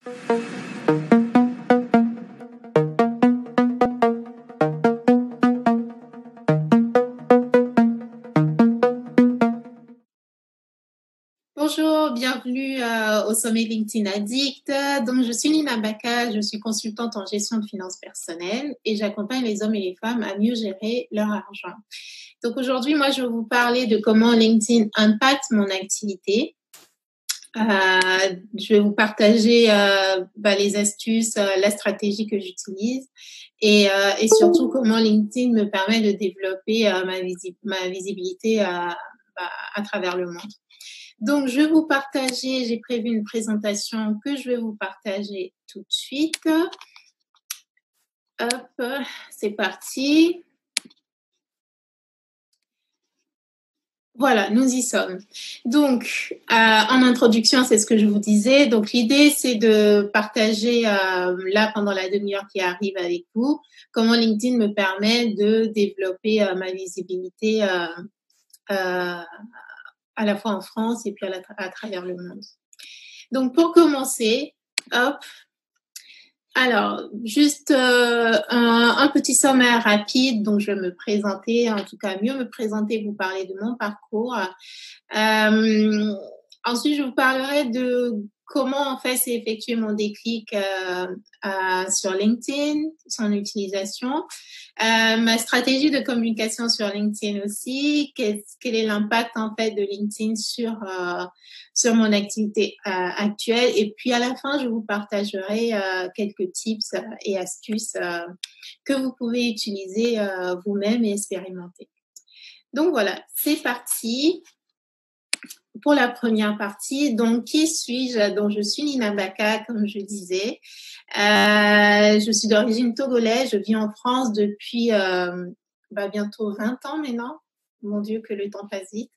Bonjour, bienvenue au sommet LinkedIn Addict. Donc, je suis Lina Baka, je suis consultante en gestion de finances personnelles et j'accompagne les hommes et les femmes à mieux gérer leur argent. Donc, aujourd'hui, moi, je vais vous parler de comment LinkedIn impacte mon activité. Je vais vous partager les astuces, la stratégie que j'utilise et surtout comment LinkedIn me permet de développer ma visibilité à travers le monde. Donc, je vais vous partager, j'ai prévu une présentation que je vais vous partager tout de suite. Hop, c'est parti. Voilà, nous y sommes. Donc, en introduction, c'est ce que je vous disais. Donc, l'idée, c'est de partager là, pendant la demi-heure qui arrive avec vous, comment LinkedIn me permet de développer ma visibilité à la fois en France et puis à travers le monde. Donc, pour commencer, hop. Alors, juste un petit sommaire rapide. Donc, je vais me présenter, en tout cas mieux me présenter, vous parler de mon parcours. Ensuite, je vous parlerai de comment en fait s'est effectué mon déclic sur LinkedIn, son utilisation, ma stratégie de communication sur LinkedIn aussi, quel est l'impact en fait de LinkedIn sur mon activité actuelle. Et puis à la fin, je vous partagerai quelques tips et astuces que vous pouvez utiliser vous-même et expérimenter. Donc voilà, c'est parti pour la première partie. Donc, qui suis-je? Donc, je suis Lina Baka, comme je disais. Je suis d'origine togolaise. Je vis en France depuis bientôt 20 ans maintenant. Mon Dieu, que le temps passe vite.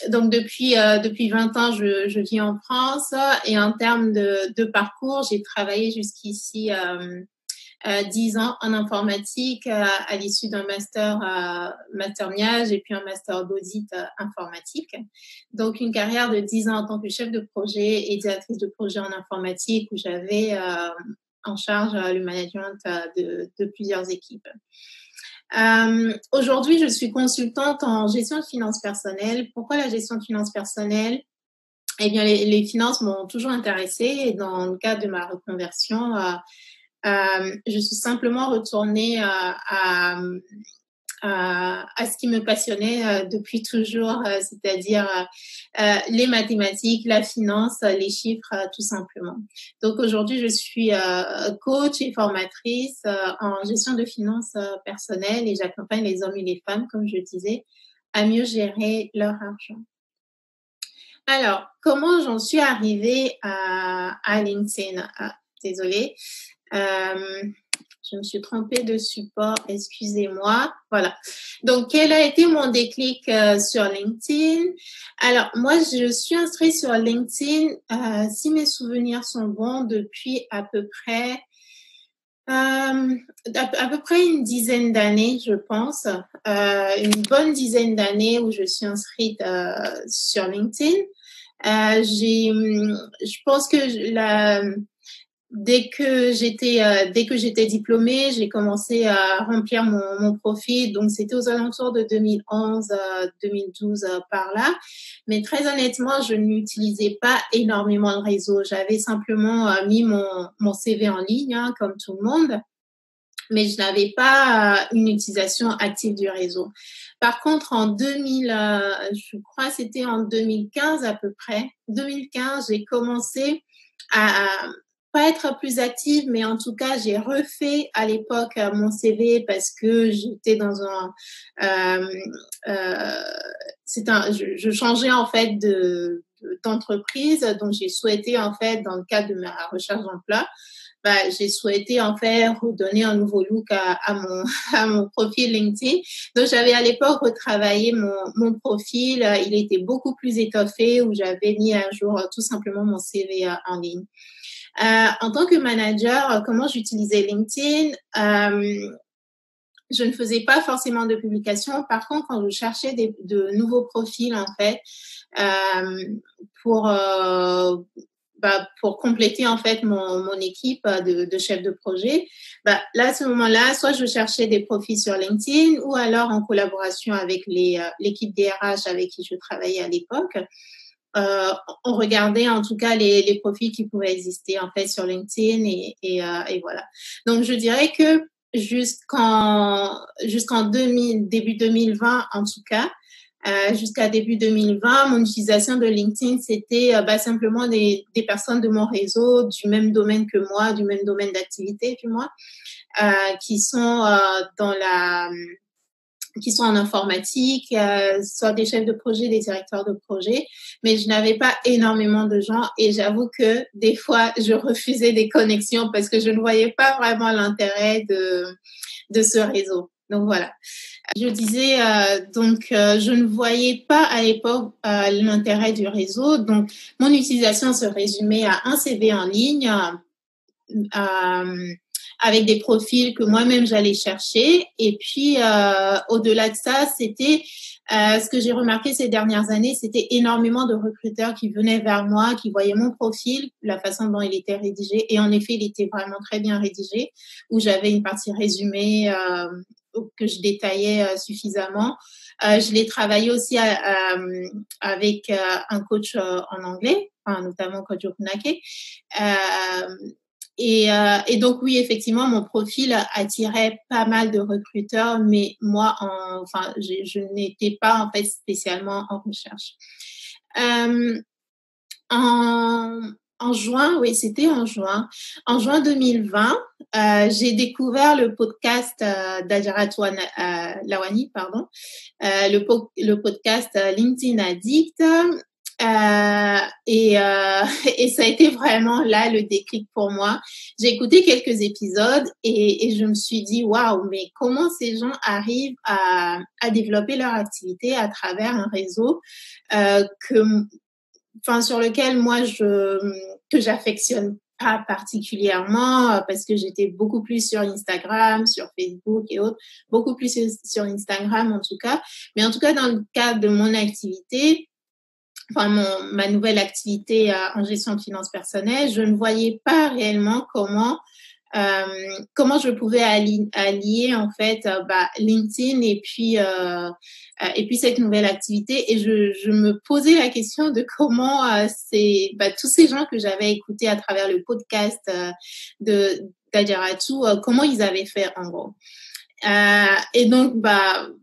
Donc, depuis 20 ans, je vis en France. Et en termes de parcours, j'ai travaillé jusqu'ici 10 ans en informatique à l'issue d'un master MIAGE et puis un master d'audit informatique. Donc, une carrière de 10 ans en tant que chef de projet et directrice de projet en informatique où j'avais en charge le management de plusieurs équipes. Aujourd'hui, je suis consultante en gestion de finances personnelles. Pourquoi la gestion de finances personnelles? Eh bien, les finances m'ont toujours intéressée et dans le cadre de ma reconversion, je suis simplement retournée à ce qui me passionnait depuis toujours, c'est-à-dire les mathématiques, la finance, les chiffres, tout simplement. Donc aujourd'hui, je suis coach et formatrice en gestion de finances personnelles et j'accompagne les hommes et les femmes, comme je disais, à mieux gérer leur argent. Alors, comment j'en suis arrivée à LinkedIn? Désolée. Je me suis trompée de support, excusez-moi. Voilà. Donc, quel a été mon déclic sur LinkedIn? Alors, moi, je suis inscrite sur LinkedIn, si mes souvenirs sont bons, depuis à peu près une dizaine d'années, je pense. Une bonne dizaine d'années où je suis inscrite sur LinkedIn. Je pense que dès que j'étais diplômée, j'ai commencé à remplir mon profil. Donc, c'était aux alentours de 2011, 2012 par là. Mais très honnêtement, je n'utilisais pas énormément le réseau. J'avais simplement mis mon CV en ligne, hein, comme tout le monde. Mais je n'avais pas une utilisation active du réseau. Par contre, en 2000, je crois que c'était en 2015 à peu près, 2015, j'ai commencé à pas être plus active, mais en tout cas, j'ai refait à l'époque mon CV parce que j'étais dans je changeais en fait d'entreprise, donc j'ai souhaité en fait dans le cadre de ma recherche d'emploi, j'ai souhaité en fait redonner un nouveau look à mon profil LinkedIn. Donc j'avais à l'époque retravaillé mon profil, il était beaucoup plus étoffé où j'avais mis à jour tout simplement mon CV en ligne. En tant que manager, comment j'utilisais LinkedIn? je ne faisais pas forcément de publication. Par contre, quand je cherchais de nouveaux profils, en fait, euh, pour, euh, pour compléter en fait mon équipe de chefs de projet, là à ce moment-là, soit je cherchais des profils sur LinkedIn ou alors en collaboration avec l'équipe DRH avec qui je travaillais à l'époque. On regardait en tout cas les profils qui pouvaient exister en fait sur LinkedIn et voilà. Donc je dirais que jusqu'en début 2020 en tout cas, jusqu'à début 2020, mon utilisation de LinkedIn, c'était simplement des personnes de mon réseau, du même domaine que moi, du même domaine d'activité que moi, qui sont qui sont en informatique, soit des chefs de projet, des directeurs de projet, mais je n'avais pas énormément de gens et j'avoue que des fois, je refusais des connexions parce que je ne voyais pas vraiment l'intérêt de ce réseau. Donc voilà. Je disais, je ne voyais pas à l'époque l'intérêt du réseau. Donc, mon utilisation se résumait à un CV en ligne, avec des profils que moi-même j'allais chercher. Et puis, au-delà de ça, c'était ce que j'ai remarqué ces dernières années, c'était énormément de recruteurs qui venaient vers moi, qui voyaient mon profil, la façon dont il était rédigé. Et en effet, il était vraiment très bien rédigé, où j'avais une partie résumée que je détaillais suffisamment. Je l'ai travaillé aussi avec un coach en anglais, enfin, notamment coach Opunake. Et donc oui, effectivement, mon profil attirait pas mal de recruteurs, mais moi, je n'étais pas en fait spécialement en recherche. En juin, oui, c'était en juin. En juin 2020, j'ai découvert le podcast d'Adjaratou Lawani, pardon, le podcast LinkedIn Addict. Et ça a été vraiment là le déclic pour moi. J'ai écouté quelques épisodes et je me suis dit waouh, mais comment ces gens arrivent à développer leur activité à travers un réseau sur lequel moi que j'affectionne pas particulièrement parce que j'étais beaucoup plus sur Instagram, sur Facebook et autres, beaucoup plus sur Instagram en tout cas. Mais en tout cas, dans le cadre de mon activité, ma nouvelle activité en gestion de finances personnelles, je ne voyais pas réellement comment je pouvais allier en fait LinkedIn et puis cette nouvelle activité, et je me posais la question de comment tous ces gens que j'avais écoutés à travers le podcast de d'Adjaratou, comment ils avaient fait en gros. Et donc,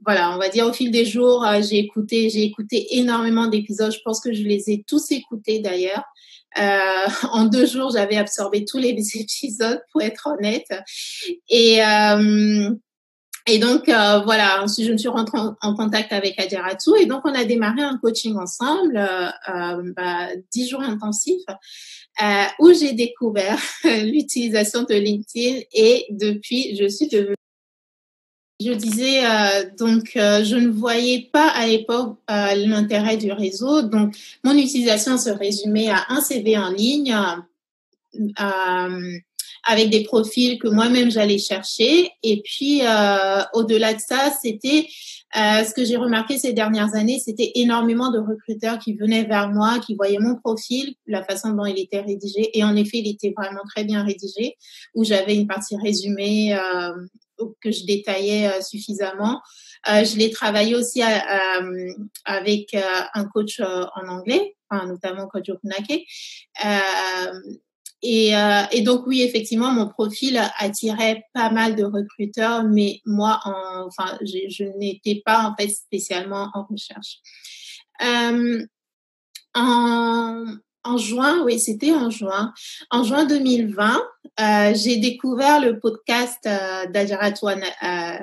voilà, on va dire au fil des jours, j'ai écouté énormément d'épisodes. Je pense que je les ai tous écoutés d'ailleurs. En 2 jours, j'avais absorbé tous les épisodes, pour être honnête. Et donc, voilà, ensuite, je me suis rentrée en contact avec Adjaratou et donc, on a démarré un coaching ensemble, 10 jours intensifs, où j'ai découvert l'utilisation de LinkedIn et depuis, je suis devenue. Je disais, je ne voyais pas à l'époque l'intérêt du réseau. Donc, mon utilisation se résumait à un CV en ligne avec des profils que moi-même j'allais chercher. Et puis, au-delà de ça, c'était ce que j'ai remarqué ces dernières années, c'était énormément de recruteurs qui venaient vers moi, qui voyaient mon profil, la façon dont il était rédigé. Et en effet, il était vraiment très bien rédigé, où j'avais une partie résumée que je détaillais suffisamment. Je l'ai travaillé aussi avec un coach en anglais, notamment coach Opunake. Et donc oui, effectivement, mon profil attirait pas mal de recruteurs, mais moi, je n'étais pas en fait spécialement en recherche. En juin, oui, c'était en juin. En juin 2020, j'ai découvert le podcast d'Adjaratou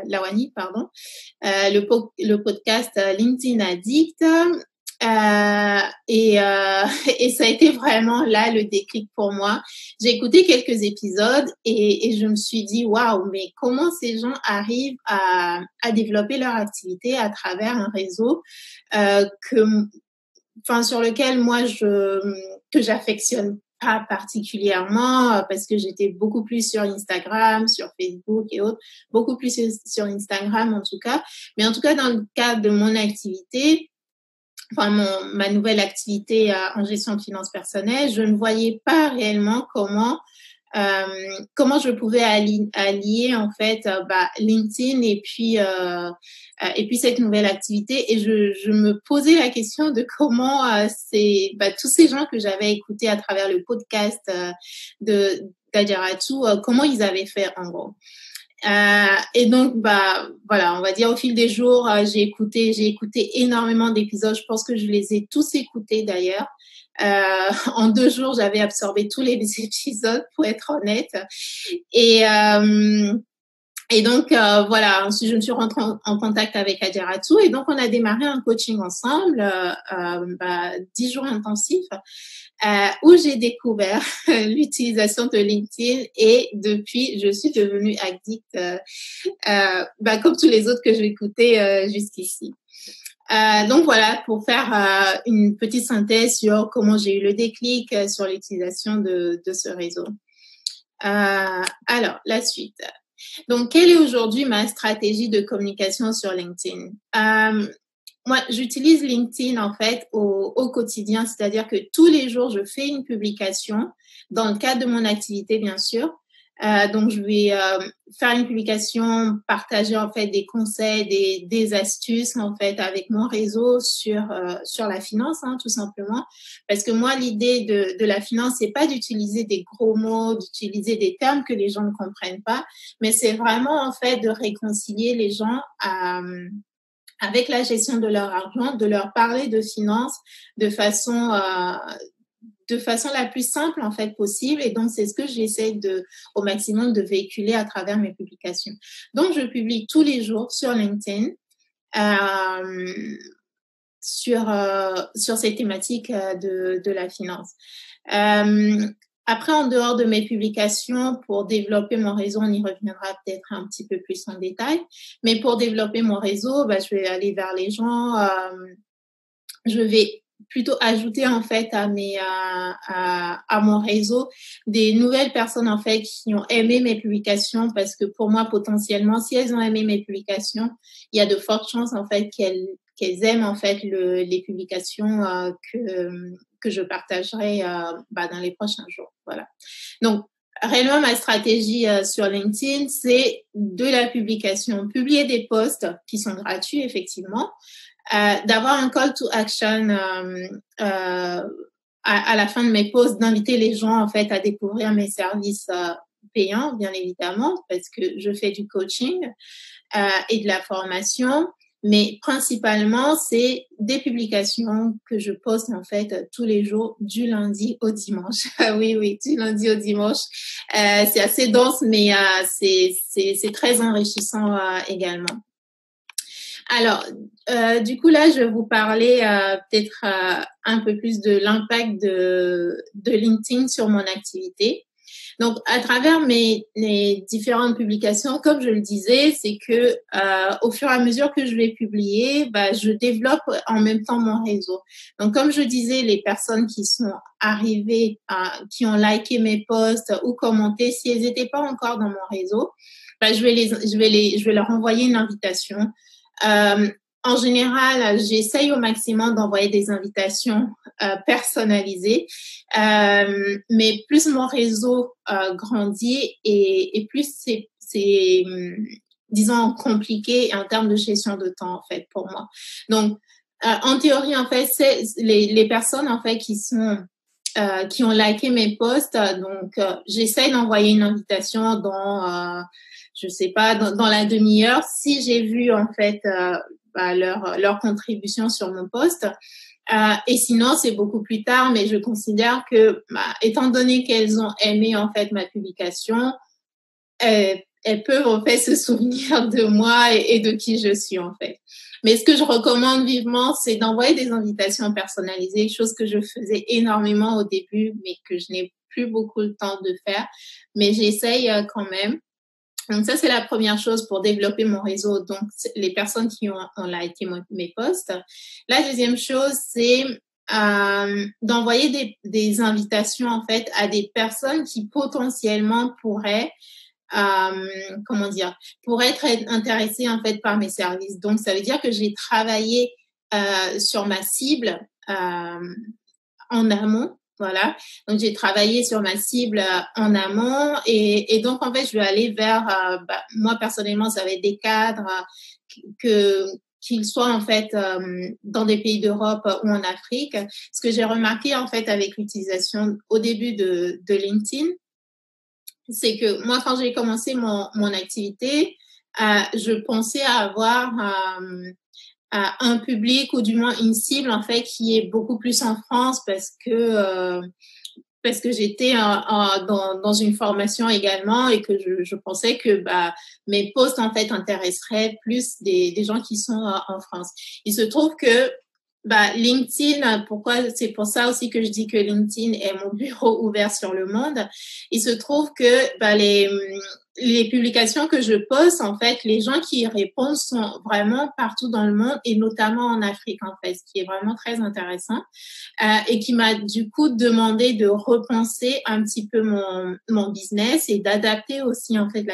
Lawani, pardon, le podcast LinkedIn Addict. Et ça a été vraiment là le déclic pour moi. J'ai écouté quelques épisodes et je me suis dit waouh, mais comment ces gens arrivent à développer leur activité à travers un réseau sur lequel moi que j'affectionne pas particulièrement parce que j'étais beaucoup plus sur Instagram, sur Facebook et autres, beaucoup plus sur Instagram en tout cas. Mais en tout cas, dans le cadre de mon activité, enfin ma nouvelle activité en gestion de finances personnelles, je ne voyais pas réellement comment je pouvais allier en fait LinkedIn et puis cette nouvelle activité, et je me posais la question de comment tous ces gens que j'avais écoutés à travers le podcast de d'Adjaratou, comment ils avaient fait en gros. Et donc voilà, on va dire au fil des jours, j'ai écouté énormément d'épisodes. Je pense que je les ai tous écoutés d'ailleurs. En 2 jours, j'avais absorbé tous les épisodes, pour être honnête. Et, euh, et donc, voilà, ensuite, je me suis rentrée en contact avec Adjaratou, et donc, on a démarré un coaching ensemble, 10 jours intensifs, où j'ai découvert l'utilisation de LinkedIn, et depuis, je suis devenue addict, comme tous les autres que j'ai écoutés jusqu'ici. Donc voilà, pour faire une petite synthèse sur comment j'ai eu le déclic sur l'utilisation de ce réseau. Alors, la suite. Donc, quelle est aujourd'hui ma stratégie de communication sur LinkedIn? Moi, j'utilise LinkedIn en fait au quotidien, c'est-à-dire que tous les jours, je fais une publication dans le cadre de mon activité, bien sûr. Donc, je vais faire une publication, partager en fait des conseils, des astuces en fait avec mon réseau sur la finance, tout simplement. Parce que moi, l'idée de la finance, c'est pas d'utiliser des gros mots, d'utiliser des termes que les gens ne comprennent pas, mais c'est vraiment en fait de réconcilier les gens avec la gestion de leur argent, de leur parler de finances de façon la plus simple en fait possible. Et donc c'est ce que j'essaie au maximum de véhiculer à travers mes publications. Donc je publie tous les jours sur LinkedIn sur ces thématiques de la finance. Après, en dehors de mes publications, pour développer mon réseau, on y reviendra peut-être un petit peu plus en détail. Mais pour développer mon réseau, je vais aller vers les gens. Je vais plutôt ajouter en fait à mon réseau des nouvelles personnes en fait qui ont aimé mes publications, parce que pour moi, potentiellement, si elles ont aimé mes publications, il y a de fortes chances en fait qu'elles aiment en fait les publications que je partagerai dans les prochains jours. Voilà. Donc, réellement, ma stratégie sur LinkedIn, c'est de la publication, publier des posts qui sont gratuits, effectivement, d'avoir un call to action à la fin de mes posts, d'inviter les gens en fait à découvrir mes services payants, bien évidemment, parce que je fais du coaching et de la formation. Mais principalement, c'est des publications que je poste en fait tous les jours, du lundi au dimanche. Oui, du lundi au dimanche. C'est assez dense, mais c'est très enrichissant également. Alors, du coup, là, je vais vous parler peut-être un peu plus de l'impact de LinkedIn sur mon activité. Donc, à travers mes différentes publications, comme je le disais, c'est que au fur et à mesure que je vais publier, je développe en même temps mon réseau. Donc, comme je disais, les personnes qui sont arrivées, qui ont liké mes posts ou commenté, si elles n'étaient pas encore dans mon réseau, je vais leur envoyer une invitation. En général, j'essaye au maximum d'envoyer des invitations personnalisées, mais plus mon réseau grandit et plus c'est disons compliqué en termes de gestion de temps en fait pour moi. Donc en théorie en fait c'est les personnes en fait qui ont liké mes posts, donc j'essaye d'envoyer une invitation dans je sais pas dans la demi-heure si j'ai vu en fait leur contribution sur mon post. Et sinon, c'est beaucoup plus tard, mais je considère que, étant donné qu'elles ont aimé en fait ma publication, elles peuvent en fait se souvenir de moi et de qui je suis en fait. Mais ce que je recommande vivement, c'est d'envoyer des invitations personnalisées, chose que je faisais énormément au début, mais que je n'ai plus beaucoup le temps de faire. Mais j'essaye quand même. Donc ça, c'est la première chose pour développer mon réseau. Donc, les personnes qui ont liké mes posts. La deuxième chose, c'est d'envoyer des invitations en fait à des personnes qui potentiellement pourraient comment dire, pourraient être intéressées en fait par mes services. Donc ça veut dire que j'ai travaillé sur ma cible en amont. Voilà, donc j'ai travaillé sur ma cible en amont et donc en fait je vais aller vers moi personnellement ça va être des cadres qu'ils soient en fait dans des pays d'Europe ou en Afrique. Ce que j'ai remarqué en fait avec l'utilisation au début de LinkedIn, c'est que moi quand j'ai commencé mon activité, je pensais avoir un public ou du moins une cible en fait qui est beaucoup plus en France parce que j'étais dans une formation également et que je pensais que mes posts en fait intéresseraient plus des gens qui sont en France. Il se trouve que LinkedIn, c'est pour ça aussi que je dis que LinkedIn est mon bureau ouvert sur le monde. Il se trouve que les publications que je poste, en fait, les gens qui y répondent sont vraiment partout dans le monde et notamment en Afrique, en fait, ce qui est vraiment très intéressant et qui m'a du coup demandé de repenser un petit peu mon business et d'adapter aussi en fait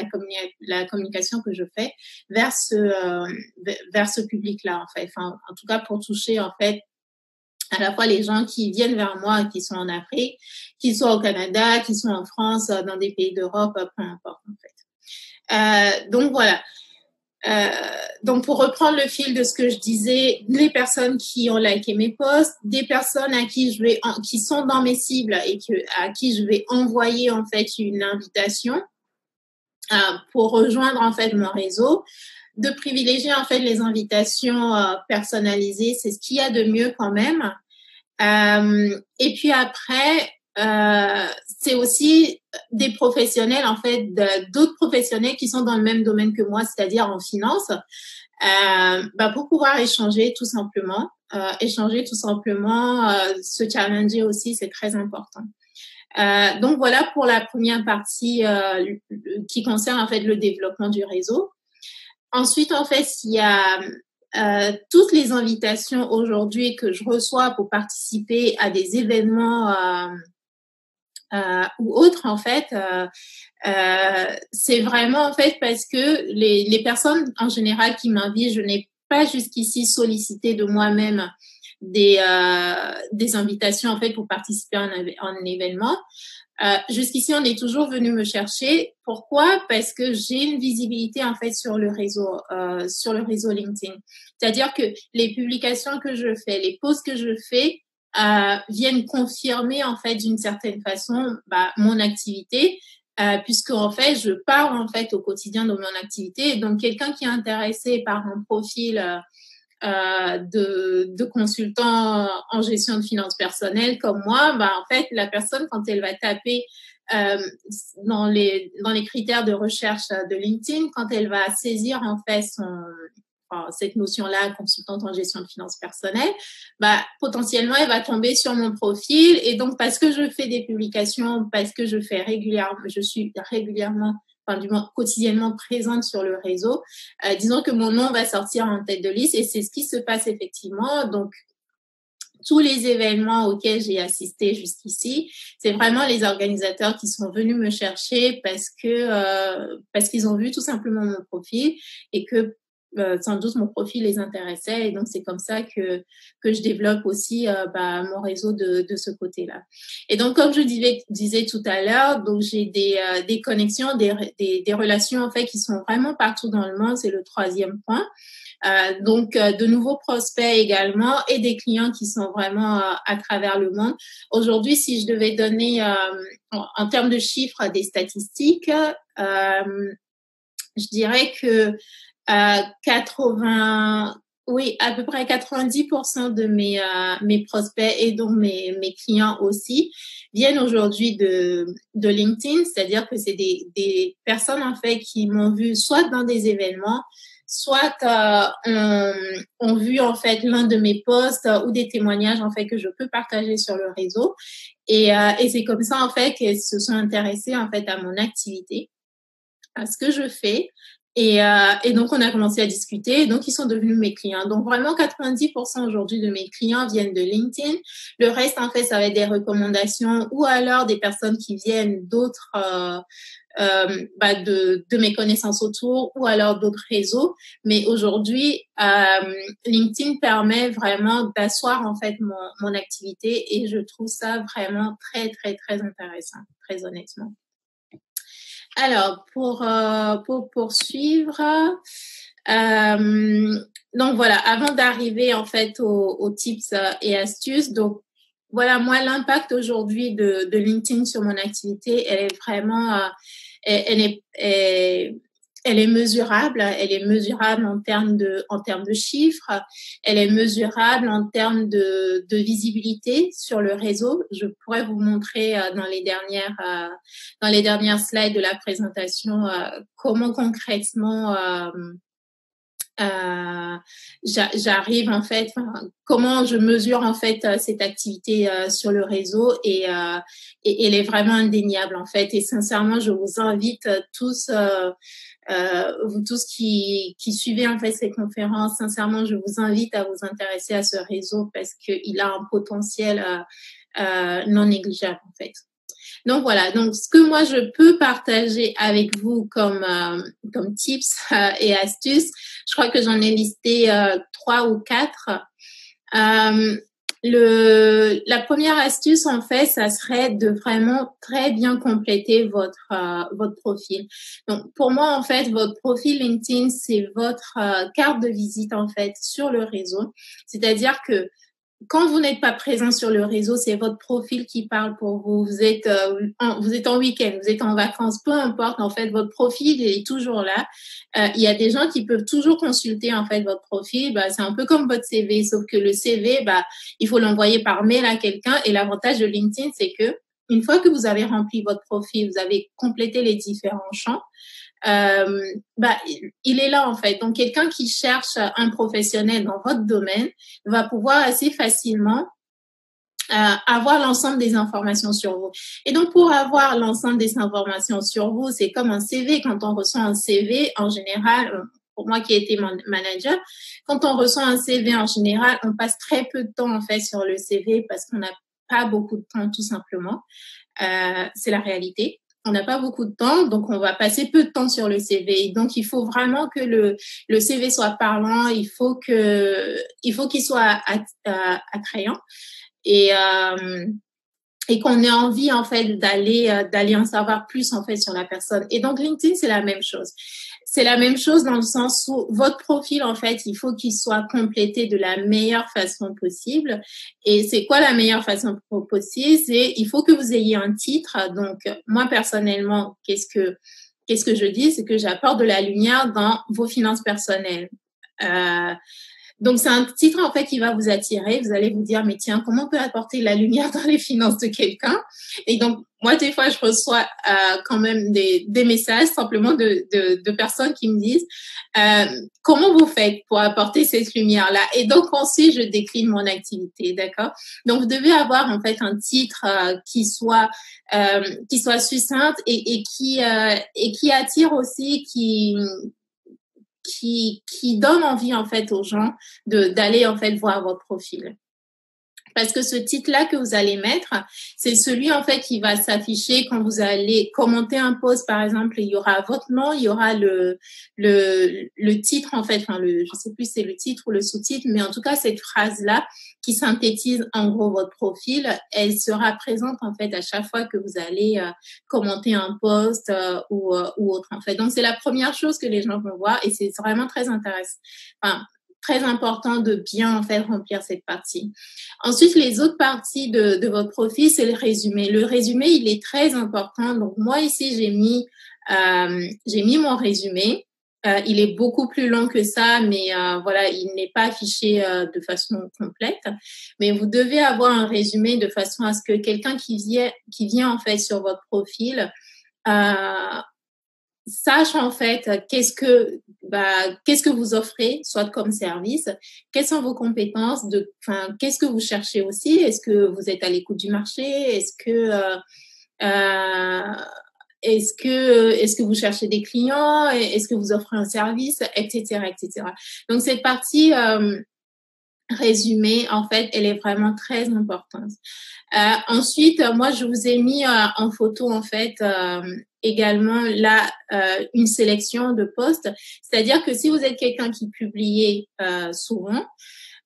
la communication que je fais vers ce public-là, en fait. Enfin, en tout cas, pour toucher en fait à la fois les gens qui viennent vers moi et qui sont en Afrique, qui soient au Canada, qui sont en France, dans des pays d'Europe, peu importe en fait. Donc voilà. Donc pour reprendre le fil de ce que je disais, les personnes qui ont liké mes posts, des personnes qui sont dans mes cibles et à qui je vais envoyer en fait une invitation pour rejoindre en fait mon réseau, de privilégier en fait les invitations personnalisées, c'est ce qu'il y a de mieux quand même. Et puis après, c'est aussi des professionnels, en fait, d'autres professionnels qui sont dans le même domaine que moi, c'est-à-dire en finance, pour pouvoir échanger tout simplement. Se challenger aussi, c'est très important. Donc voilà pour la première partie qui concerne en fait le développement du réseau. Ensuite, en fait, il y a toutes les invitations aujourd'hui que je reçois pour participer à des événements ou autres, en fait, c'est vraiment en fait parce que les personnes en général qui m'invitent, je n'ai pas jusqu'ici sollicité de moi-même des invitations en fait pour participer à un événement. Jusqu'ici, on est toujours venu me chercher. Pourquoi? Parce que j'ai une visibilité en fait sur le réseau LinkedIn. C'est-à-dire que les publications que je fais, les posts que je fais viennent confirmer en fait d'une certaine façon mon activité, puisque en fait je parle en fait au quotidien de mon activité. Et donc quelqu'un qui est intéressé par un profil de consultant en gestion de finances personnelles comme moi, en fait, la personne, quand elle va taper dans les critères de recherche de LinkedIn, quand elle va saisir en fait cette notion-là, consultante en gestion de finances personnelles, potentiellement, elle va tomber sur mon profil. Et donc, parce que je fais des publications, parce que je suis régulièrement, enfin, du moins quotidiennement présente sur le réseau, disons que mon nom va sortir en tête de liste et c'est ce qui se passe effectivement. Donc, tous les événements auxquels j'ai assisté jusqu'ici, c'est vraiment les organisateurs qui sont venus me chercher parce qu'ils ont vu tout simplement mon profil et que sans doute mon profil les intéressait et donc c'est comme ça que je développe aussi mon réseau de ce côté-là. Et donc comme je disais tout à l'heure, donc j'ai des connexions, des relations en fait qui sont vraiment partout dans le monde, c'est le troisième point. Donc de nouveaux prospects également et des clients qui sont vraiment à travers le monde. Aujourd'hui, si je devais donner en termes de chiffres des statistiques, je dirais que à peu près 90% de mes prospects et donc mes clients aussi viennent aujourd'hui de LinkedIn, c'est-à-dire que c'est des personnes en fait qui m'ont vu soit dans des événements, soit ont vu en fait l'un de mes posts ou des témoignages en fait que je peux partager sur le réseau et c'est comme ça en fait qu'elles se sont intéressées en fait à mon activité, à ce que je fais, Et donc, on a commencé à discuter. Et donc, ils sont devenus mes clients. Donc, vraiment, 90% aujourd'hui de mes clients viennent de LinkedIn. Le reste, en fait, ça va être des recommandations ou alors des personnes qui viennent d'autres, de mes connaissances autour ou alors d'autres réseaux. Mais aujourd'hui, LinkedIn permet vraiment d'asseoir, en fait, mon activité et je trouve ça vraiment très, très, très intéressant, très honnêtement. Alors, pour poursuivre, donc voilà, avant d'arriver en fait aux tips et astuces, donc voilà, moi, l'impact aujourd'hui de LinkedIn sur mon activité, elle est vraiment, elle est mesurable. Elle est mesurable en termes de chiffres. Elle est mesurable en termes de visibilité sur le réseau. Je pourrais vous montrer dans les dernières slides de la présentation comment concrètement j'arrive en fait, comment je mesure en fait cette activité sur le réseau et elle est vraiment indéniable en fait. Et sincèrement, je vous invite tous, vous tous qui suivez en fait ces conférences, sincèrement, je vous invite à vous intéresser à ce réseau parce qu'il a un potentiel non négligeable en fait. Donc voilà, donc ce que moi je peux partager avec vous comme tips et astuces, je crois que j'en ai listé 3 ou 4. La première astuce en fait, ça serait de vraiment très bien compléter votre profil. Donc pour moi en fait, votre profil LinkedIn, c'est votre carte de visite en fait sur le réseau. C'est-à-dire que quand vous n'êtes pas présent sur le réseau, c'est votre profil qui parle pour vous. Vous êtes en week-end, vous êtes en vacances, peu importe. En fait, votre profil est toujours là. Il y a des gens qui peuvent toujours consulter en fait votre profil. C'est un peu comme votre CV, sauf que le CV, il faut l'envoyer par mail à quelqu'un. Et l'avantage de LinkedIn, c'est que une fois que vous avez rempli votre profil, vous avez complété les différents champs. Il est là en fait. Donc quelqu'un qui cherche un professionnel dans votre domaine va pouvoir assez facilement avoir l'ensemble des informations sur vous. Et donc pour avoir l'ensemble des informations sur vous, c'est comme un CV. Quand on reçoit un CV, en général, pour moi qui ai été manager, quand on reçoit un CV en général, on passe très peu de temps en fait sur le CV parce qu'on n'a pas beaucoup de temps tout simplement. C'est la réalité. On n'a pas beaucoup de temps, donc on va passer peu de temps sur le CV. Donc, il faut vraiment que le CV soit parlant, il faut qu'il soit attrayant et qu'on ait envie en fait d'aller en savoir plus en fait sur la personne. Et donc LinkedIn, c'est la même chose. C'est la même chose dans le sens où votre profil en fait, il faut qu'il soit complété de la meilleure façon possible. Et c'est quoi la meilleure façon possible? C'est il faut que vous ayez un titre. Donc moi personnellement, qu'est-ce que je dis? C'est que j'apporte de la lumière dans vos finances personnelles. Donc, c'est un titre, en fait, qui va vous attirer. Vous allez vous dire, mais tiens, comment on peut apporter la lumière dans les finances de quelqu'un? Et donc, moi, des fois, je reçois quand même des messages simplement de personnes qui me disent, comment vous faites pour apporter cette lumière-là? Et donc, ensuite, je décline mon activité, d'accord? Donc, vous devez avoir, en fait, un titre qui soit succinct et qui attire aussi, qui donne envie en fait aux gens d'aller en fait voir votre profil. Parce que ce titre-là que vous allez mettre, c'est celui en fait qui va s'afficher quand vous allez commenter un post, par exemple. Il y aura votre nom, il y aura le titre en fait. Je sais plus si c'est le titre ou le sous-titre, mais en tout cas cette phrase-là qui synthétise en gros votre profil, elle sera présente en fait à chaque fois que vous allez commenter un post ou autre en fait. Donc c'est la première chose que les gens vont voir et c'est vraiment très intéressant. Très important de bien en fait remplir cette partie. Ensuite, les autres parties de votre profil, c'est le résumé. Le résumé, il est très important. Donc moi ici, j'ai mis mon résumé. Il est beaucoup plus long que ça, mais voilà, il n'est pas affiché de façon complète. Mais vous devez avoir un résumé de façon à ce que quelqu'un qui vient en fait sur votre profil sache en fait qu'est-ce que vous offrez, soit comme service, quelles sont vos compétences, qu'est-ce que vous cherchez aussi, est-ce que vous êtes à l'écoute du marché, est-ce que est-ce que vous cherchez des clients, est-ce que vous offrez un service, etc., etc. Donc cette partie résumé, en fait, elle est vraiment très importante. Ensuite, moi, je vous ai mis en photo, en fait, également là une sélection de posts. C'est-à-dire que si vous êtes quelqu'un qui publie souvent,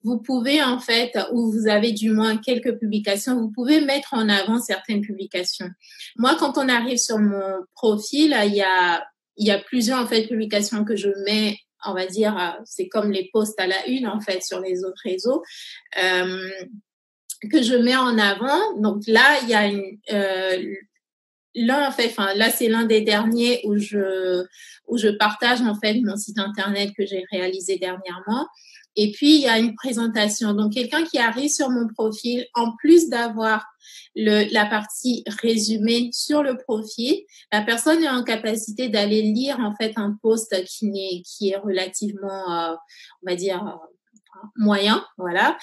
vous pouvez en fait, ou vous avez du moins quelques publications, vous pouvez mettre en avant certaines publications. Moi, quand on arrive sur mon profil, il y a plusieurs en fait publications que je mets, on va dire, c'est comme les posts à la une en fait sur les autres réseaux. Que je mets en avant. Donc là, il y a l'un en fait, enfin là c'est l'un des derniers où je partage en fait mon site internet que j'ai réalisé dernièrement. Et puis il y a une présentation. Donc quelqu'un qui arrive sur mon profil, en plus d'avoir la partie résumée sur le profil, la personne est en capacité d'aller lire en fait un post qui est relativement, on va dire moyen, voilà,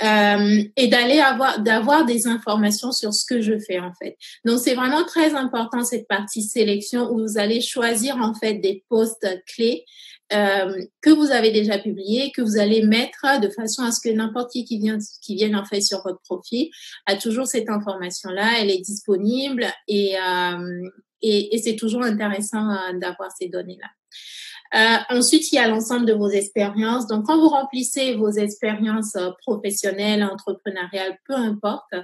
et d'avoir des informations sur ce que je fais en fait. Donc c'est vraiment très important cette partie sélection où vous allez choisir en fait des posts clés que vous avez déjà publiés, que vous allez mettre de façon à ce que n'importe qui vienne en fait sur votre profil a toujours cette information-là, elle est disponible et c'est toujours intéressant d'avoir ces données-là. Ensuite, il y a l'ensemble de vos expériences. Donc, quand vous remplissez vos expériences professionnelles, entrepreneuriales, peu importe,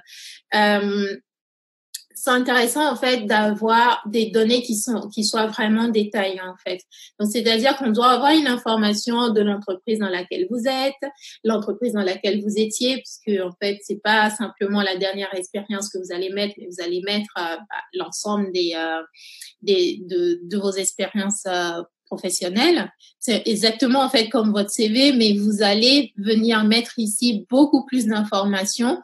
c'est intéressant en fait d'avoir des données qui soient vraiment détaillées en fait. Donc, c'est-à-dire qu'on doit avoir une information de l'entreprise dans laquelle vous êtes, l'entreprise dans laquelle vous étiez, puisque en fait, c'est pas simplement la dernière expérience que vous allez mettre, mais vous allez mettre l'ensemble de vos expériences professionnelle. C'est exactement en fait comme votre CV, mais vous allez venir mettre ici beaucoup plus d'informations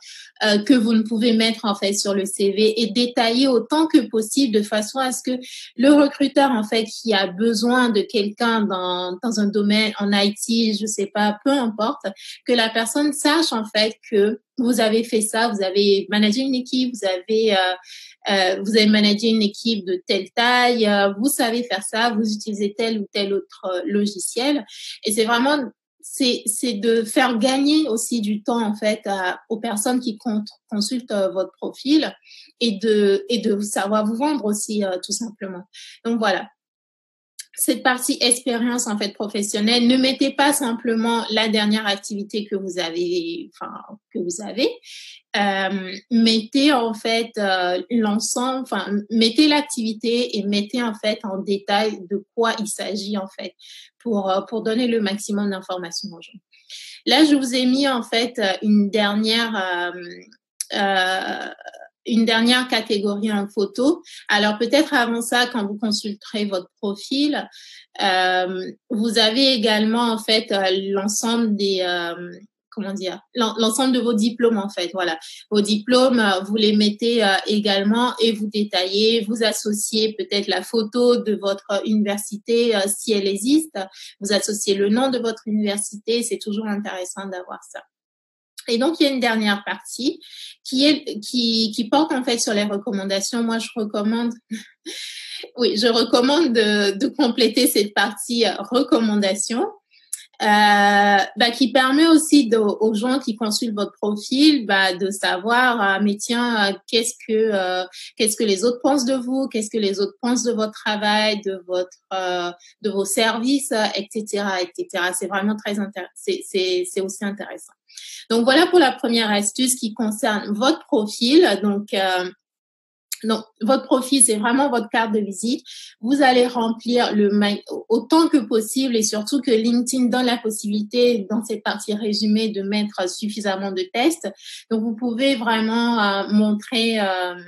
que vous ne pouvez mettre en fait sur le CV et détailler autant que possible de façon à ce que le recruteur en fait qui a besoin de quelqu'un dans un domaine en IT, je sais pas, peu importe, que la personne sache en fait que vous avez fait ça, vous avez managé une équipe, vous avez managé une équipe de telle taille, vous savez faire ça, vous utilisez tel ou tel autre logiciel. Et c'est vraiment, c'est de faire gagner aussi du temps en fait aux personnes qui consultent votre profil et de savoir vous vendre aussi tout simplement. Donc voilà. Cette partie expérience en fait professionnelle, ne mettez pas simplement la dernière activité que vous avez, mettez en fait l'ensemble, mettez l'activité et mettez en fait en détail de quoi il s'agit en fait pour donner le maximum d'informations aux gens. Là, je vous ai mis en fait une dernière catégorie en photo. Alors peut-être avant ça, quand vous consulterez votre profil, vous avez également en fait l'ensemble des l'ensemble de vos diplômes en fait. Voilà, vos diplômes, vous les mettez également et vous détaillez, vous associez peut-être la photo de votre université si elle existe, vous associez le nom de votre université. C'est toujours intéressant d'avoir ça. Et donc, il y a une dernière partie qui porte en fait sur les recommandations. Moi, je recommande de compléter cette partie recommandations, qui permet aussi aux gens qui consultent votre profil, de savoir, mais tiens, qu'est-ce que les autres pensent de vous, qu'est-ce que les autres pensent de votre travail, de vos services, etc., etc. C'est vraiment c'est aussi intéressant. Donc voilà pour la première astuce qui concerne votre profil. Donc votre profil, c'est vraiment votre carte de visite. Vous allez remplir autant que possible et surtout que LinkedIn donne la possibilité dans cette partie résumée de mettre suffisamment de tests. Donc vous pouvez vraiment montrer en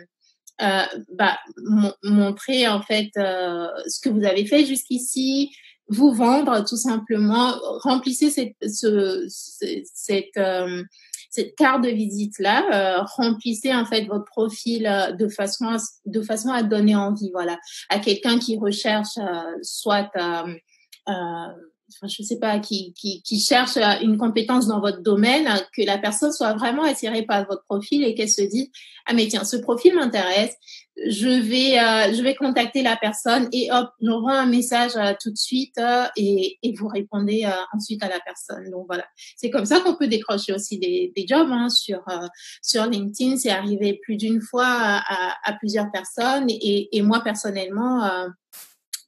fait ce que vous avez fait jusqu'ici, vous vendre tout simplement, remplissez cette carte de visite là, remplissez en fait votre profil de façon à donner envie, voilà, à quelqu'un qui recherche soit je sais pas, qui cherche une compétence dans votre domaine, que la personne soit vraiment attirée par votre profil et qu'elle se dise, ah mais tiens, ce profil m'intéresse, je vais contacter la personne et hop, j'envoie un message tout de suite et vous répondez ensuite à la personne. Donc voilà, c'est comme ça qu'on peut décrocher aussi des jobs hein, sur LinkedIn. C'est arrivé plus d'une fois à plusieurs personnes et moi personnellement,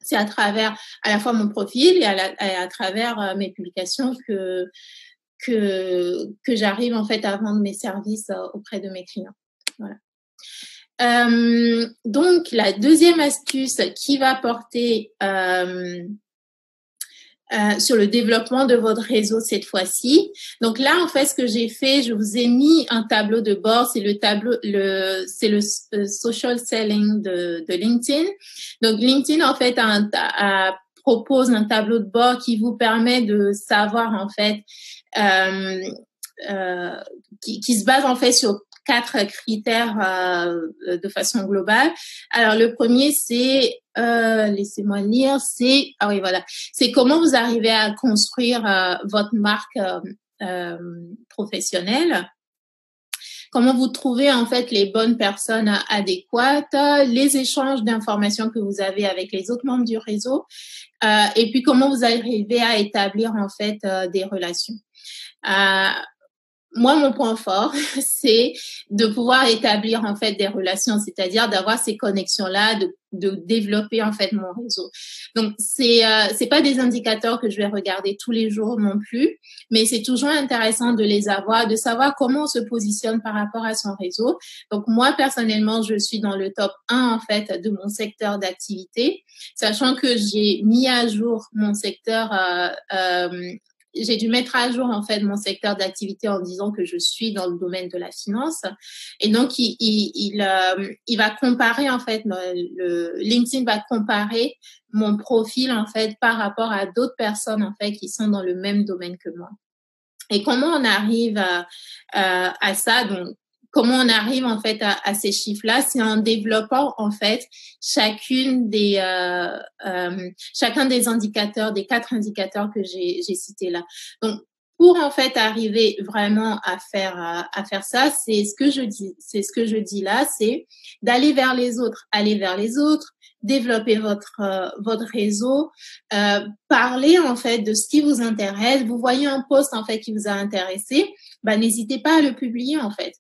c'est à travers à la fois mon profil et à travers mes publications que j'arrive en fait à vendre mes services auprès de mes clients. Voilà. Donc, la deuxième astuce qui va porter sur le développement de votre réseau cette fois-ci. Donc là, en fait, ce que j'ai fait, je vous ai mis un tableau de bord. C'est c'est le social selling de LinkedIn. Donc, LinkedIn, en fait, propose un tableau de bord qui vous permet de savoir, en fait, qui se base, en fait, sur 4 critères de façon globale. Alors, le premier, c'est, laissez-moi lire, c'est, ah oui, voilà, c'est comment vous arrivez à construire votre marque professionnelle. Comment vous trouvez en fait les bonnes personnes adéquates, les échanges d'informations que vous avez avec les autres membres du réseau, et puis comment vous arrivez à établir en fait des relations. Moi, mon point fort, c'est de pouvoir établir en fait des relations, c'est-à-dire d'avoir ces connexions-là, de développer en fait mon réseau. Donc, c'est pas des indicateurs que je vais regarder tous les jours non plus, mais c'est toujours intéressant de les avoir, de savoir comment on se positionne par rapport à son réseau. Donc, moi, personnellement, je suis dans le top 1 en fait de mon secteur d'activité, sachant que j'ai mis à jour mon secteur j'ai dû mettre à jour en fait mon secteur d'activité en disant que je suis dans le domaine de la finance et donc il va comparer en fait le LinkedIn va comparer mon profil en fait par rapport à d'autres personnes en fait qui sont dans le même domaine que moi. Et comment on arrive à ça? Donc, comment on arrive en fait à ces chiffres-là? C'est en développant en fait chacun des indicateurs, des 4 indicateurs que j'ai cités là. Donc, pour en fait arriver vraiment à faire ça, c'est ce que je dis là, c'est d'aller vers les autres, développer votre réseau, parler en fait de ce qui vous intéresse. Vous voyez un post en fait qui vous a intéressé, bah n'hésitez pas à le publier en fait.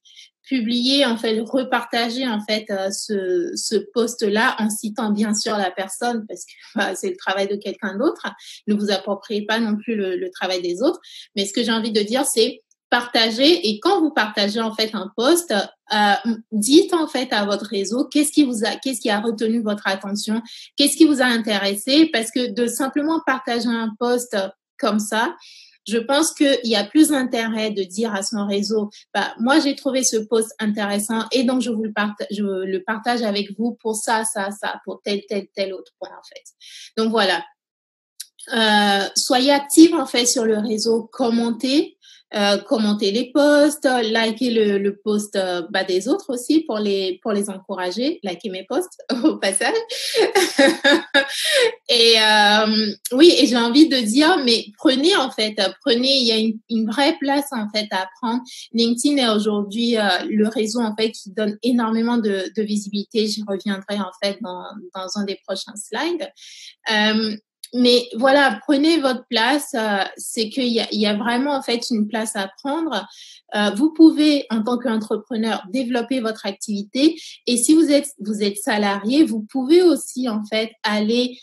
Publier en fait, repartager en fait ce post-là en citant bien sûr la personne parce que bah, c'est le travail de quelqu'un d'autre. Ne vous appropriez pas non plus le travail des autres. Mais ce que j'ai envie de dire, c'est partager et quand vous partagez en fait un post, dites en fait à votre réseau qu'est-ce qui a retenu votre attention, qu'est-ce qui vous a intéressé parce que de simplement partager un post comme ça, je pense qu'il y a plus d'intérêt de dire à son réseau, bah, moi j'ai trouvé ce post intéressant et donc je le partage avec vous pour ça, pour tel autre point en fait. Donc voilà. Soyez actifs en fait sur le réseau, commentez les posts, likez le post des autres aussi pour les encourager, likez mes posts au passage. Et oui, et j'ai envie de dire, mais il y a une vraie place en fait à prendre. LinkedIn est aujourd'hui le réseau en fait qui donne énormément de visibilité. J'y reviendrai en fait dans un des prochains slides. Mais voilà, prenez votre place. C'est qu'il y a vraiment en fait une place à prendre. Vous pouvez, en tant qu'entrepreneur, développer votre activité. Et si vous êtes salarié, vous pouvez aussi en fait aller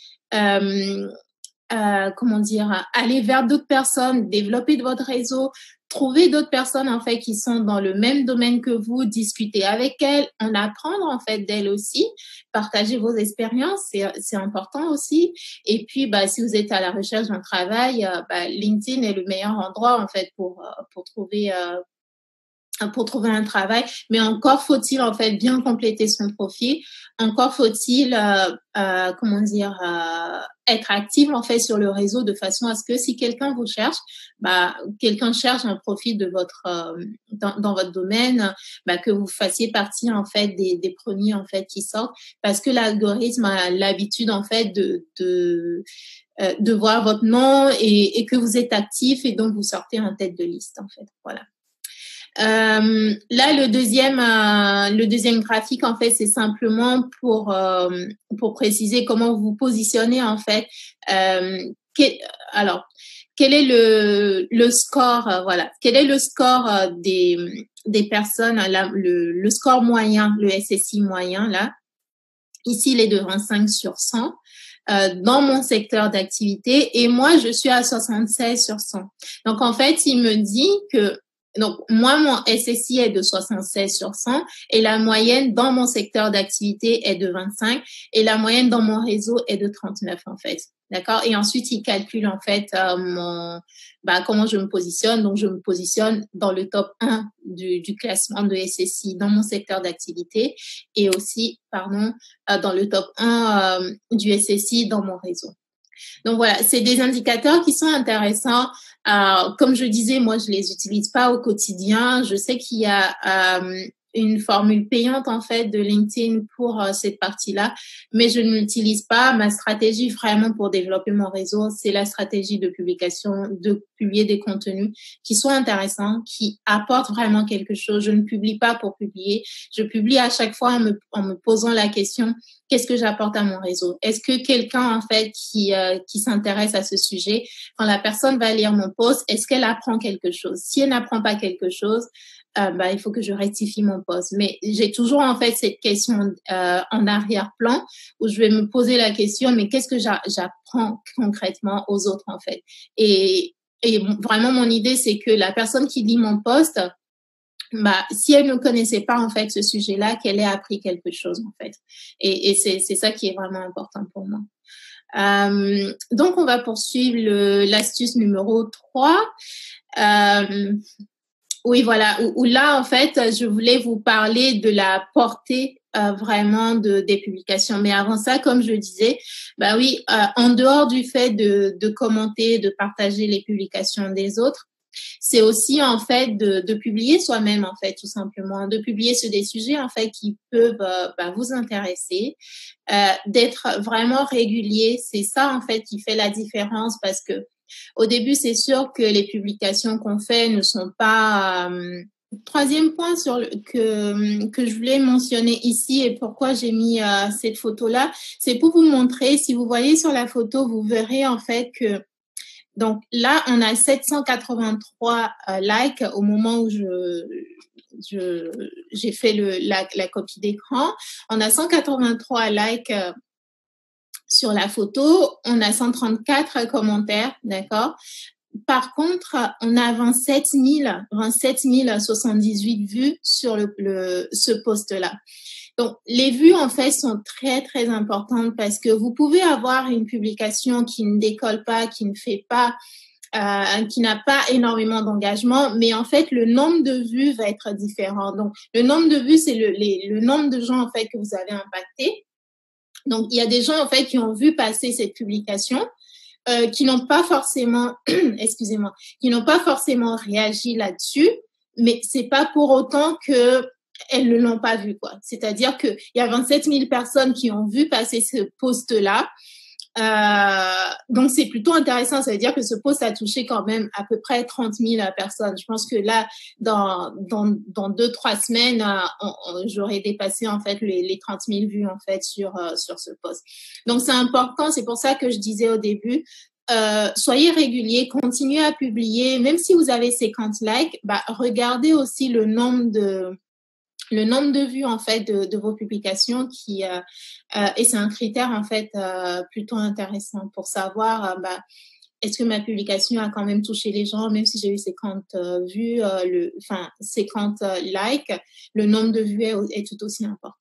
aller vers d'autres personnes, développer de votre réseau, trouver d'autres personnes en fait qui sont dans le même domaine que vous, discuter avec elles, en apprendre en fait d'elles aussi, partager vos expériences, c'est important aussi. Et puis si vous êtes à la recherche d'un travail, LinkedIn est le meilleur endroit en fait pour trouver un travail, mais encore faut-il en fait bien compléter son profil. Encore faut-il, être actif en fait sur le réseau de façon à ce que si quelqu'un vous cherche, quelqu'un cherche un profil de votre dans votre domaine, que vous fassiez partie en fait des premiers en fait qui sortent, parce que l'algorithme a l'habitude en fait de voir votre nom et que vous êtes actif et donc vous sortez en tête de liste en fait. Voilà. Là, le deuxième graphique, en fait, c'est simplement pour préciser comment vous positionnez, en fait. Alors, quel est le score, voilà, quel est le score des personnes, le score moyen, le SSI moyen, là. Ici, il est de 25 sur 100 dans mon secteur d'activité et moi, je suis à 76 sur 100. Donc, en fait, il me dit que donc moi, mon SSI est de 76 sur 100 et la moyenne dans mon secteur d'activité est de 25 et la moyenne dans mon réseau est de 39 en fait. D'accord? Et ensuite, il calcule en fait comment je me positionne. Donc, je me positionne dans le top 1 du classement de SSI dans mon secteur d'activité et aussi, dans le top 1 du SSI dans mon réseau. Donc voilà, c'est des indicateurs qui sont intéressants. Comme je disais, moi, je les utilise pas au quotidien. Je sais qu'il y a une formule payante en fait de LinkedIn pour cette partie-là, mais je ne l'utilise pas. Ma stratégie vraiment pour développer mon réseau, c'est la stratégie de publication, de publier des contenus qui soient intéressants, qui apportent vraiment quelque chose. Je ne publie pas pour publier. Je publie à chaque fois en me posant la question: qu'est-ce que j'apporte à mon réseau? Est-ce que quelqu'un, en fait, qui s'intéresse à ce sujet, quand la personne va lire mon post, est-ce qu'elle apprend quelque chose? Si elle n'apprend pas quelque chose, il faut que je rectifie mon post. Mais j'ai toujours, en fait, cette question en arrière-plan où je vais me poser la question, mais qu'est-ce que j'apprends concrètement aux autres, en fait? Et vraiment, mon idée, c'est que la personne qui lit mon post, si elle ne connaissait pas en fait ce sujet-là, qu'elle ait appris quelque chose en fait. Et c'est ça qui est vraiment important pour moi. Donc on va poursuivre l'astuce numéro 3. Oui, voilà, où là en fait, je voulais vous parler de la portée vraiment des publications. Mais avant ça, comme je disais, en dehors du fait de commenter, de partager les publications des autres, c'est aussi en fait de publier soi-même en fait tout simplement, de publier sur des sujets en fait qui peuvent vous intéresser, d'être vraiment régulier. C'est ça en fait qui fait la différence parce que au début c'est sûr que les publications qu'on fait ne sont pas troisième point que je voulais mentionner ici et pourquoi j'ai mis cette photo-là, c'est pour vous montrer, si vous voyez sur la photo, vous verrez en fait que donc là, on a 783 likes au moment où j'ai fait la copie d'écran. On a 183 likes sur la photo. On a 134 commentaires, d'accord? Par contre, on a 27 078 vues sur ce post-là. Donc, les vues, en fait, sont très, très importantes parce que vous pouvez avoir une publication qui ne décolle pas, qui ne fait pas, qui n'a pas énormément d'engagement, mais en fait, le nombre de vues va être différent. Donc, le nombre de vues, c'est le nombre de gens, en fait, que vous avez impacté. Donc, il y a des gens, en fait, qui ont vu passer cette publication, qui n'ont pas forcément, excusez-moi, qui n'ont pas forcément réagi là-dessus, mais c'est pas pour autant que elles ne l'ont pas vu, quoi. C'est-à-dire que il y a 27 000 personnes qui ont vu passer ce post-là. Donc, c'est plutôt intéressant. Ça veut dire que ce post a touché quand même à peu près 30 000 personnes. Je pense que là, dans 2-3 semaines, j'aurais dépassé, en fait, les 30 000 vues, en fait, sur ce post. Donc, c'est important. C'est pour ça que je disais au début, soyez réguliers, continuez à publier. Même si vous avez 50 likes, regardez aussi le nombre de vues en fait de vos publications et c'est un critère en fait plutôt intéressant pour savoir est-ce que ma publication a quand même touché les gens, même si j'ai eu 50 vues, 50 likes, le nombre de vues est tout aussi important.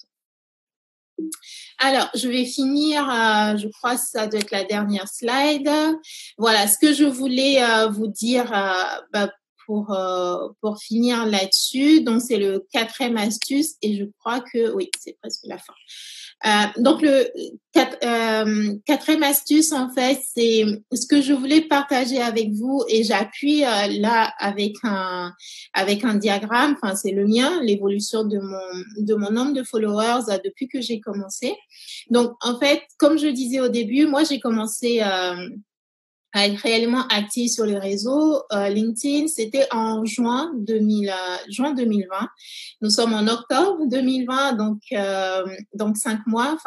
Alors, je vais finir, je crois que ça doit être la dernière slide. Voilà, ce que je voulais vous dire pour finir là-dessus. Donc, c'est le 4e astuce et je crois que, oui, c'est presque la fin. Donc, le 4e astuce, en fait, c'est ce que je voulais partager avec vous et j'appuie là avec un diagramme. Enfin, c'est le mien, l'évolution de mon nombre de followers depuis que j'ai commencé. Donc, en fait, comme je disais au début, moi, j'ai commencé à être réellement active sur les réseaux, LinkedIn, c'était en juin 2020. Nous sommes en octobre 2020, donc 5 mois.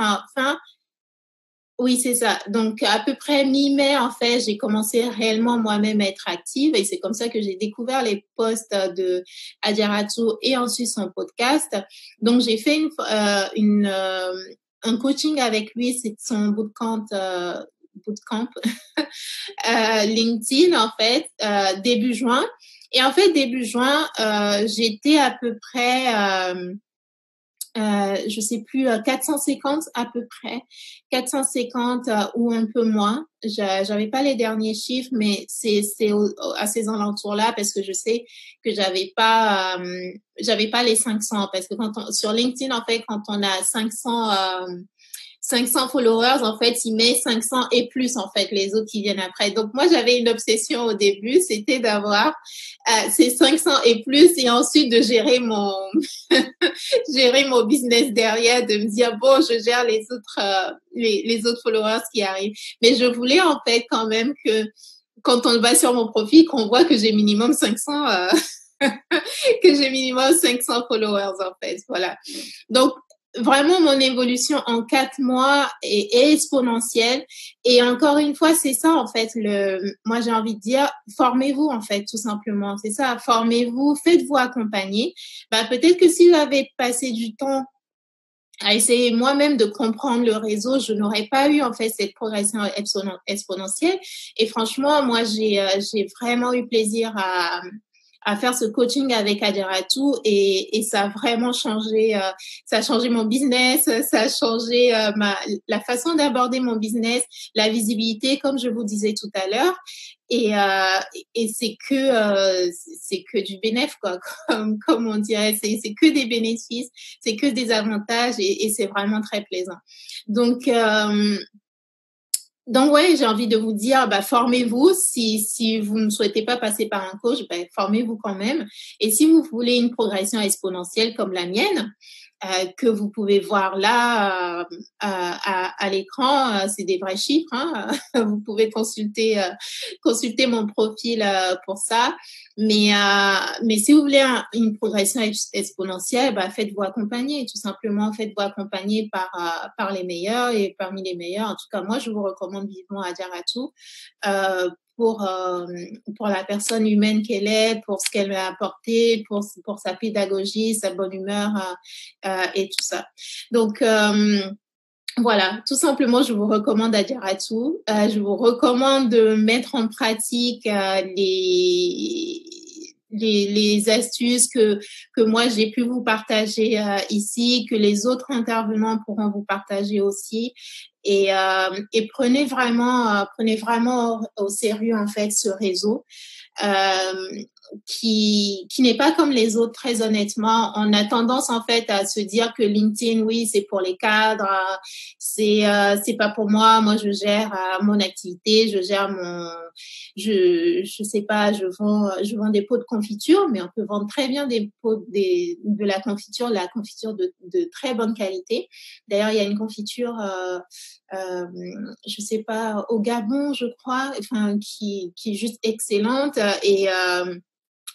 Oui, c'est ça. Donc à peu près mi-mai, en fait, j'ai commencé réellement moi-même à être active et c'est comme ça que j'ai découvert les posts de Adjaratou et ensuite son podcast. Donc j'ai fait un coaching avec lui, c'est son bootcamp LinkedIn en fait début juin. Et en fait début juin, j'étais à peu près je sais plus, 450 à peu près, 450 ou un peu moins. J'avais pas les derniers chiffres, mais c'est à ces alentours-là parce que je sais que j'avais pas les 500 parce que sur LinkedIn en fait quand on a 500 followers, en fait, il met 500 et plus, en fait, les autres qui viennent après. Donc, moi, j'avais une obsession au début, c'était d'avoir ces 500 et plus et ensuite de gérer gérer mon business derrière, de me dire, bon, je gère les autres followers qui arrivent. Mais je voulais, en fait, quand même que quand on va sur mon profil, qu'on voit que j'ai minimum 500, que j'ai minimum 500 followers, en fait. Voilà. Donc, vraiment, mon évolution en 4 mois est exponentielle. Et encore une fois, c'est ça, en fait, moi, j'ai envie de dire, formez-vous, en fait, tout simplement. C'est ça, formez-vous, faites-vous accompagner. Bah, peut-être que si j'avais passé du temps à essayer moi-même de comprendre le réseau, je n'aurais pas eu, en fait, cette progression exponentielle. Et franchement, moi, j'ai vraiment eu plaisir à faire ce coaching avec Adjaratou et ça a vraiment changé, ça a changé mon business, ça a changé la façon d'aborder mon business, la visibilité, comme je vous disais tout à l'heure. Et, et c'est que du bénéfice, quoi, comme on dirait, c'est que des bénéfices, c'est que des avantages et c'est vraiment très plaisant. Donc ouais, j'ai envie de vous dire, bah, formez-vous. Si vous ne souhaitez pas passer par un coach, bah, formez-vous quand même. Et si vous voulez une progression exponentielle comme la mienne, que vous pouvez voir là à l'écran, c'est des vrais chiffres. Hein, vous pouvez consulter mon profil pour ça. Mais si vous voulez une progression exponentielle, bah, faites-vous accompagner, tout simplement. Faites-vous accompagner par les meilleurs et parmi les meilleurs. En tout cas, moi, je vous recommande vivement Adjaratou pour la personne humaine qu'elle est, pour ce qu'elle m'a apporté, pour sa pédagogie, sa bonne humeur et tout ça. Donc voilà, tout simplement, je vous recommande Adjaratou. Je vous recommande de mettre en pratique les astuces que moi j'ai pu vous partager ici, que les autres intervenants pourront vous partager aussi. Et prenez vraiment au sérieux en fait ce réseau. Qui n'est pas comme les autres, très honnêtement. On a tendance en fait à se dire que LinkedIn, oui, c'est pour les cadres, c'est pas pour moi. Moi, je gère mon activité, je gère je sais pas, je vends des pots de confiture, mais on peut vendre très bien de la confiture de très bonne qualité. D'ailleurs, il y a une confiture je sais pas, au Gabon, je crois, enfin, qui est juste excellente.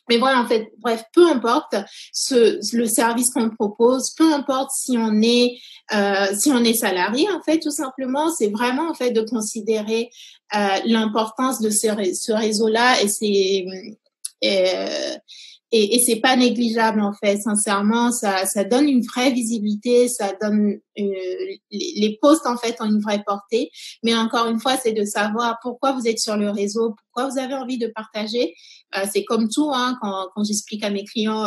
Mais voilà, en fait, bref, peu importe le service qu'on propose, peu importe si on est salarié, en fait, tout simplement, c'est vraiment en fait de considérer l'importance de ce réseau-là euh, et c'est pas négligeable en fait, sincèrement, ça donne une vraie visibilité, ça donne les posts en fait ont une vraie portée, mais encore une fois, c'est de savoir pourquoi vous êtes sur le réseau, pourquoi vous avez envie de partager. C'est comme tout, hein, quand j'explique à mes clients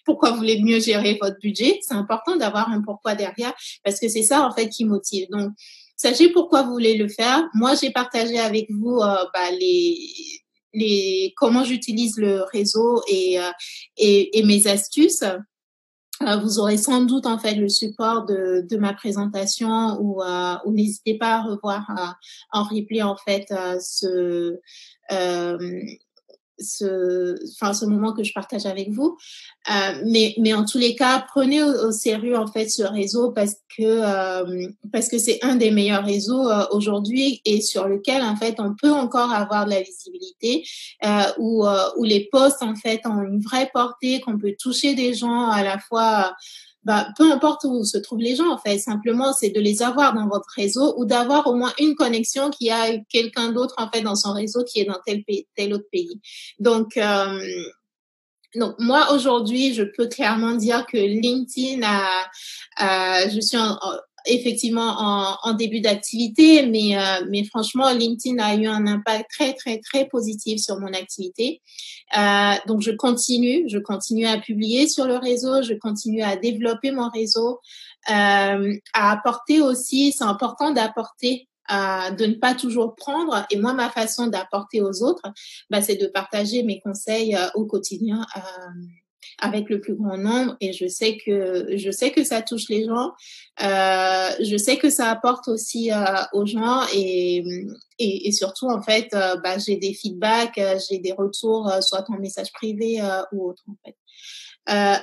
pourquoi vous voulez mieux gérer votre budget, c'est important d'avoir un pourquoi derrière parce que c'est ça en fait qui motive. Donc sachez pourquoi vous voulez le faire. Moi, j'ai partagé avec vous comment j'utilise le réseau et mes astuces. Vous aurez sans doute en fait le support de ma présentation ou n'hésitez pas à revoir en replay en fait ce moment que je partage avec vous. Mais en tous les cas, prenez au sérieux en fait ce réseau parce que c'est un des meilleurs réseaux aujourd'hui et sur lequel en fait on peut encore avoir de la visibilité, où les posts en fait ont une vraie portée, qu'on peut toucher des gens à la fois. Peu importe où se trouvent les gens, en fait. Simplement, c'est de les avoir dans votre réseau ou d'avoir au moins une connexion qui a quelqu'un d'autre, en fait, dans son réseau qui est dans tel autre pays. Donc, moi, aujourd'hui, je peux clairement dire que LinkedIn je suis effectivement en début d'activité, mais franchement, LinkedIn a eu un impact très, très, très positif sur mon activité. Donc, je continue à publier sur le réseau, je continue à développer mon réseau, à apporter aussi, c'est important d'apporter, de ne pas toujours prendre. Et moi, ma façon d'apporter aux autres, c'est de partager mes conseils au quotidien avec le plus grand nombre. Et je sais que ça touche les gens. Je sais que ça apporte aussi aux gens et surtout en fait, j'ai des feedbacks, j'ai des retours, soit en message privé ou autre en fait.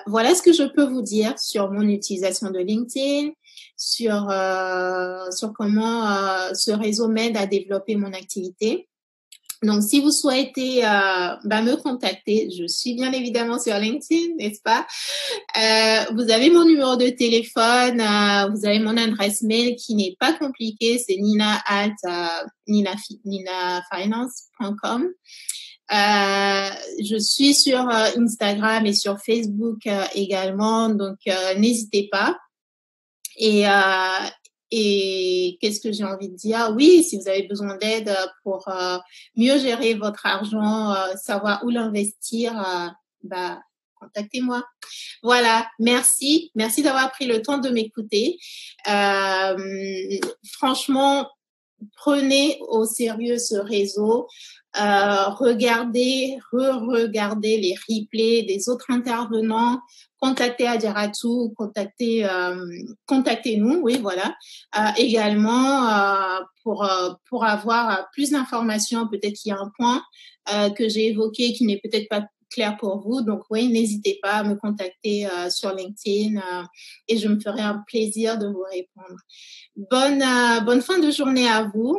Voilà ce que je peux vous dire sur mon utilisation de LinkedIn, sur comment ce réseau m'aide à développer mon activité. Donc, si vous souhaitez me contacter, je suis bien évidemment sur LinkedIn, n'est-ce pas? Vous avez mon numéro de téléphone, vous avez mon adresse mail qui n'est pas compliquée, c'est nina@ninafinance.com. Je suis sur Instagram et sur Facebook également, donc n'hésitez pas. Et qu'est-ce que j'ai envie de dire? Oui, si vous avez besoin d'aide pour mieux gérer votre argent, savoir où l'investir, contactez-moi. Voilà, merci d'avoir pris le temps de m'écouter. Franchement, prenez au sérieux ce réseau. Regardez les replays des autres intervenants. Contactez Adjaratou, contactez-nous, oui, voilà. Également, pour avoir plus d'informations, peut-être qu'il y a un point que j'ai évoqué qui n'est peut-être pas clair pour vous. Donc, oui, n'hésitez pas à me contacter sur LinkedIn et je me ferai un plaisir de vous répondre. Bonne fin de journée à vous.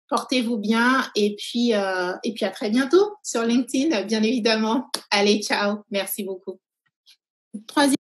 Portez-vous bien et puis à très bientôt sur LinkedIn, bien évidemment. Allez, ciao. Merci beaucoup. Troisième.